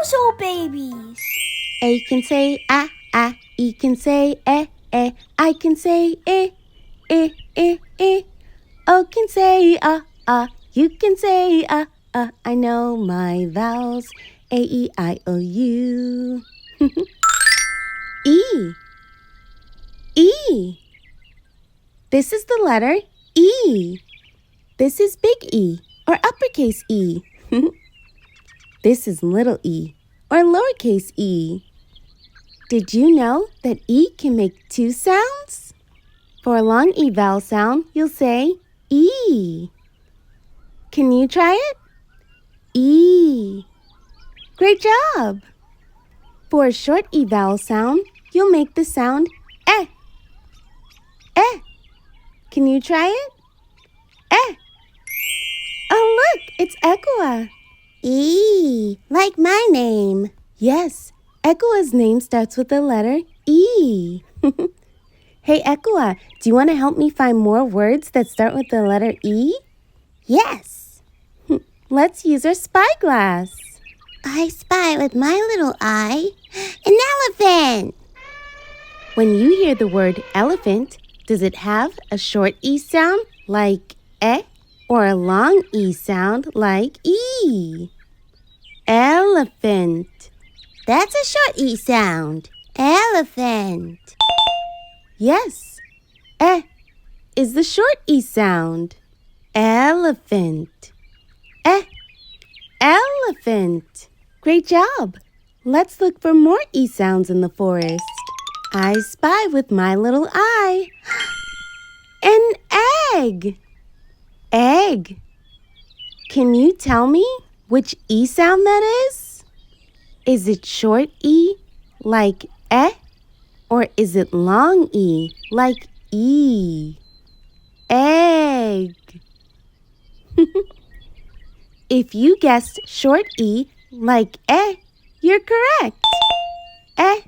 Nguzo Babies. A can say ah, ah. E can say eh, eh. I can say eh, eh, eh, eh. O can say ah, ah. You can say ah, ah. I know my vowels. A, E, I, O, U. E. E. This is the letter E. This is big E or uppercase E. This is little e or lowercase e. Did you know that E can make two sounds? For a long E vowel sound, you'll say E. Can you try it? E. Great job! For a short E vowel sound, you'll make the sound eh. Eh. Can you try it? Eh. Oh, look, it's Ekua. E, like my name. Yes, Ekua's name starts with the letter E. Hey, Ekua, do you want to help me find more words that start with the letter E? Yes. Let's use our spyglass. I spy with my little eye an elephant. When you hear the word elephant, does it have a short E sound like eh or a long E sound like E? Elephant. That's a short E sound. Elephant. Yes, eh is the short E sound. Elephant. Eh, elephant. Great job. Let's look for more E sounds in the forest. I spy with my little eye. An egg. Egg. Can you tell me which E sound that is? Is it short E like eh? Or is it long E like E? Egg. If you guessed short E like eh, you're correct. Eh,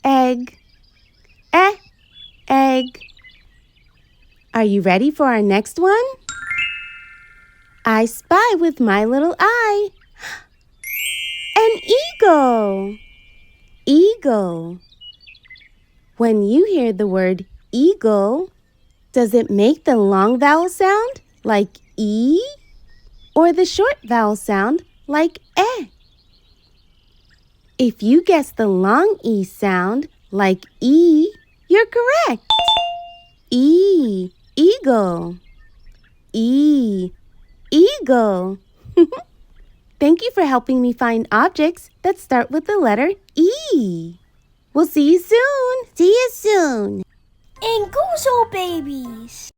egg. Eh, egg. Are you ready for our next one? I spy with my little eye. An eagle. Eagle. When you hear the word eagle, does it make the long vowel sound like E or the short vowel sound like eh? If you guess the long E sound like E, you're correct. E, eagle. E, eagle. Thank you for helping me find objects that start with the letter E. We'll see you soon. See you soon. Nguzo Babies.